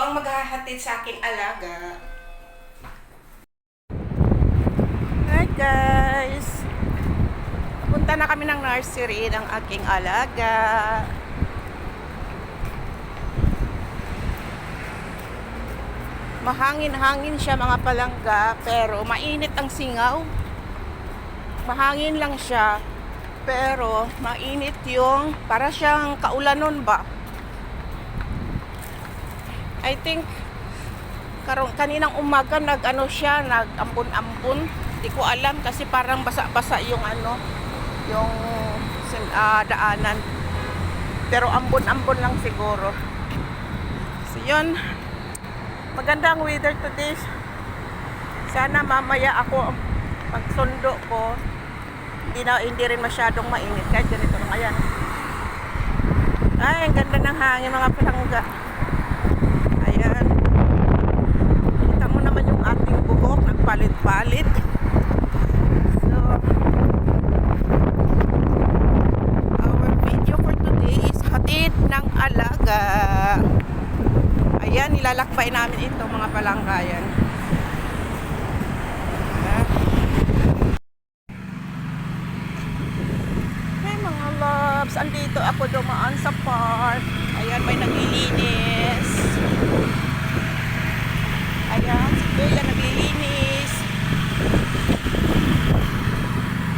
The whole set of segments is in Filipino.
ang maghahatid sa aking alaga. Hi guys! Punta na kami ng nursery ng aking alaga. Mahangin-hangin siya mga palangga, pero mainit ang singaw. Mahangin lang siya, pero mainit yung para siyang kaulanon ba. I think kaninang umaga nag-ambon-ambon. Hindi ko alam kasi parang basa-basa yung yung daanan. Pero ambon-ambon lang siguro. So yun, maganda ang weather today. Sana mamaya ako pagsundo ko hindi rin masyadong mainit kahit ganito lang. Ayan, ay ang ganda ng hangin mga palangga. Ayan, kita mo naman yung ating buhok nagpalit-palit. So our video for today is hatid ng alaga. Ayan, nilalakbay namin ito mga palangga. Ayan. Hey mga loves, andito ako dumaan sa park. Ayan, may naglilinis. Ayan, si Kuya naglilinis.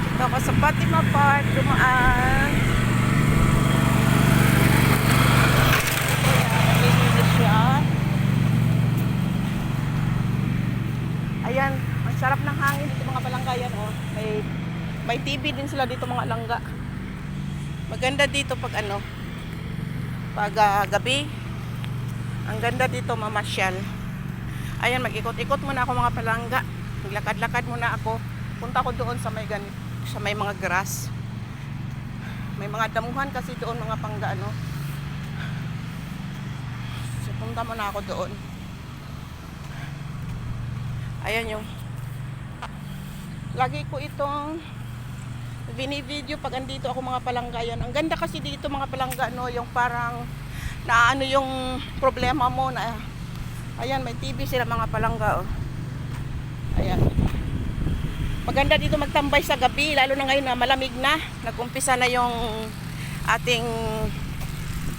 Dito ako sa Fatima Park dumaan. Ayan, ang sarap ng hangin dito mga palangga. Yan, oh. May TV din sila dito mga langga. Maganda dito pag gabi. Ang ganda dito mamasyal. Ayan, mag-ikot-ikot muna ako mga palangga. Maglakad-lakad muna ako. Punta ko doon sa may mga grass. May mga damuhan kasi doon mga pangga So punta muna ako doon. Ayan yung lagi ko itong bini-video pag andito ako mga palangga. Yan, ang ganda kasi dito mga palangga, yung parang yung problema mo na. Ayan, may TV sila mga palangga, oh. Ayan, maganda dito magtambay sa gabi, lalo na ngayon na malamig na, nag-umpisa na yung ating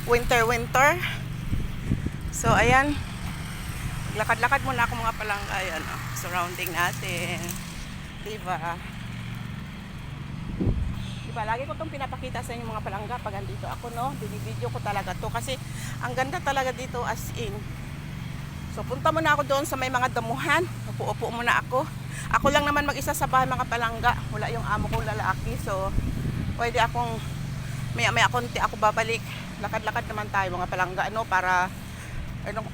winter. So ayan, lakad-lakad muna ako mga palangga. Ayan, surrounding natin. Diba, lagi ko itong pinapakita sa inyo mga palangga pag andito ako, binibideo ko talaga to kasi ang ganda talaga dito as in. So punta muna ako doon sa may mga damuhan. Upo-upo muna ako. Ako lang naman mag-isa sa bahay mga palangga. Wala yung amo kong lalaki. So pwede akong maya-maya konti ako babalik. Lakad-lakad naman tayo mga palangga para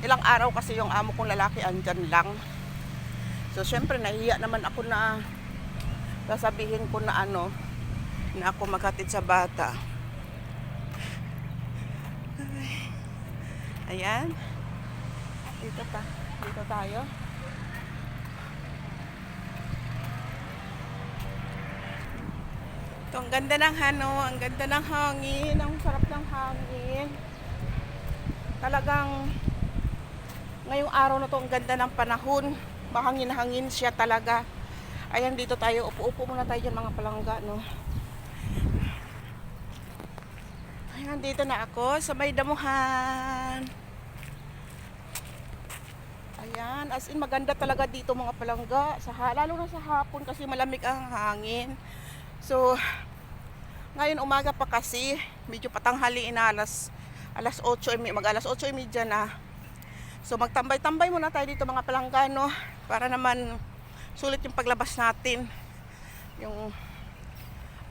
ilang araw kasi yung amo kong lalaki andyan lang. So syempre nahihiya naman ako na sasabihin ko na na ako maghatid sa bata. Ayan, dito tayo. Ito, ang ganda ng ang ganda ng hangin, ang sarap ng hangin. Talagang ngayong araw na to ang ganda ng panahon. Mahangin-hangin siya talaga. Ayan, dito tayo. Upo-upo muna tayo dyan mga palangga, Ayan, dito na ako sa may damuhan. Ayan, as in maganda talaga dito mga palangga. Lalo na sa hapon kasi malamig ang hangin. So, ngayon umaga pa kasi, medyo patanghaliin na alas 8, mag-alas 8:30 na. So magtambay-tambay muna tayo dito mga palangga, para naman sulit yung paglabas natin. Yung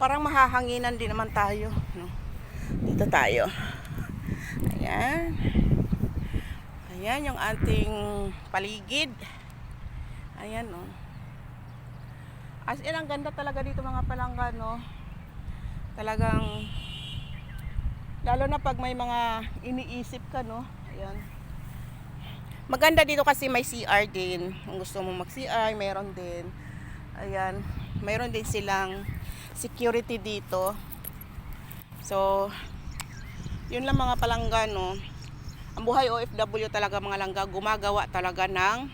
parang mahahanginan din naman tayo, Dito tayo. Ayan. Ayan yung ating paligid. Ayan, As in, ang ganda talaga dito mga palangga, Talagang lalo na pag may mga iniisip ka, Ayan. Maganda dito kasi may CR din. Kung gusto mo mag-CR, mayroon din. Ayan, mayroon din silang security dito. So, yun lang mga palangga, Ang buhay OFW talaga mga langga, gumagawa talaga ng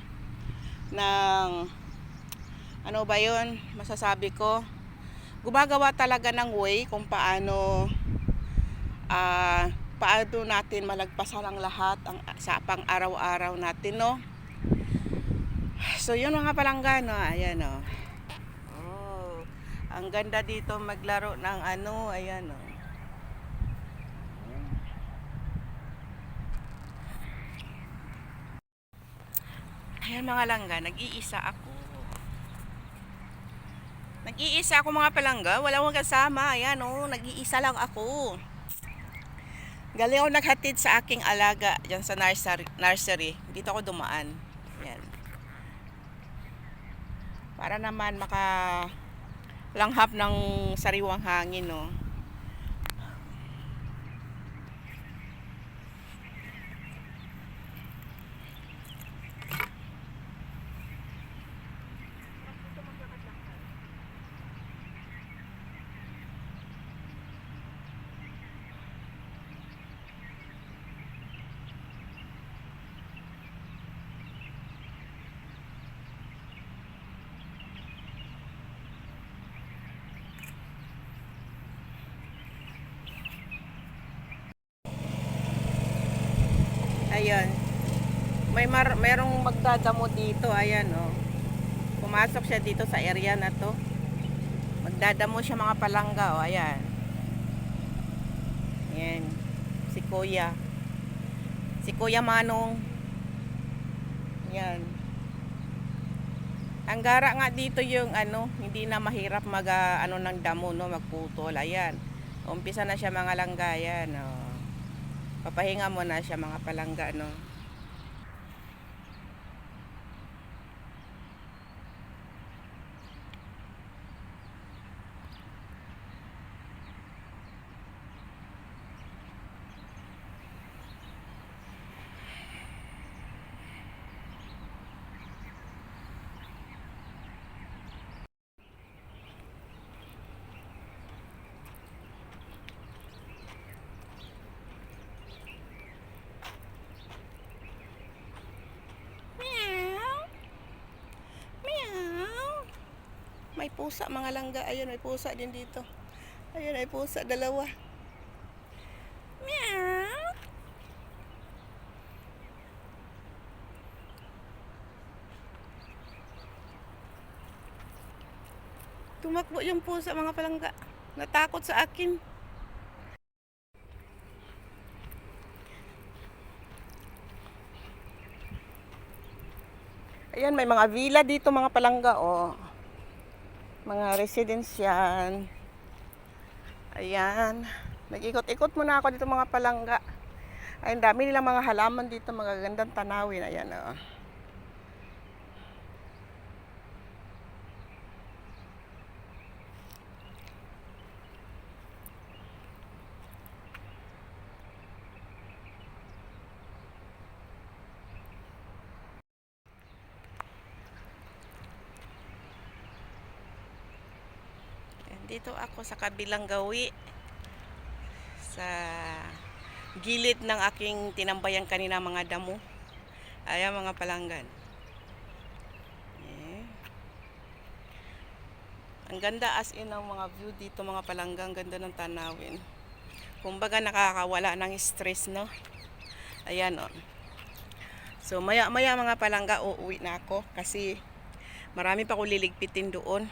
ano ba yun, masasabi ko, gumagawa talaga ng way kung paano paano natin malagpasan ang lahat sa pang araw-araw natin, no? So yun mga palangga, no? Ayan, no? Oh, ang ganda dito maglaro ng ano, ayan, no? Ayan mga langga, nag-iisa ako mga palangga, wala akong kasama. Ayan, oh, nag-iisa lang ako. Galing ako naghatid sa aking alaga dyan sa nursery. Dito ako dumaan. Ayan. Para naman makalanghap ng sariwang hangin, no. Ayan. Merong magdadamo dito. Ayan, oh. Pumasok siya dito sa area na to. Magdadamo siya mga palangga, oh. Ayan. Ayan. Si Kuya. Si Kuya Manong. Ayan. Ang gara nga dito yung ano, hindi na mahirap ano ng damo, no, magputol. Ayan. Umpisa na siya mga langga. Ayan, oh. Papahinga mo na siya mga palangga, no. May pusa mga langga. Ayun, may pusa din dito. Ayun, may pusa, dalawa. Meow. Tumakbo yung pusa mga palangga. Natakot sa akin. Ayan, may mga villa dito mga palangga, oh. Mga residence yan. Ayan. Nag-ikot-ikot muna ako dito mga palangga. Ay, dami nilang mga halaman dito, mga gandang tanawin. Ayan, oh. Dito ako sa kabilang gawi sa gilid ng aking tinambayan kanina mga damo. Ayan mga palanggan. Ang ganda as in ang mga view dito mga palangga. Ang ganda ng tanawin. Kumbaga nakakawala ng stress, no. Ayan, oh. So maya mga palangga uuwi na ako kasi marami pa ko liligpitin doon.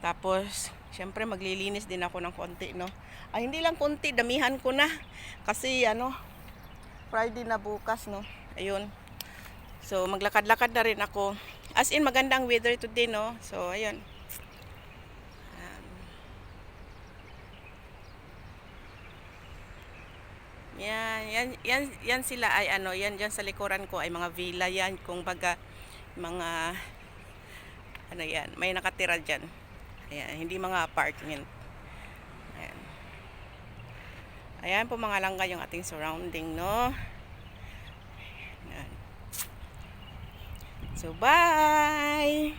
Tapos syempre maglilinis din ako ng konti, no. Ay, hindi lang konti, damihan ko na. Kasi ano, Friday na bukas, no. Ayun. So maglakad-lakad na rin ako. As in magandang weather today, no. So ayun. Yan sila ay ano, yan diyan sa likuran ko ay mga villa yan, kung baga mga ano yan, may nakatira diyan. Ayan, hindi mga apartment. Ayan. Ayan po mga langga yung ating surrounding, no. Ayan. So bye.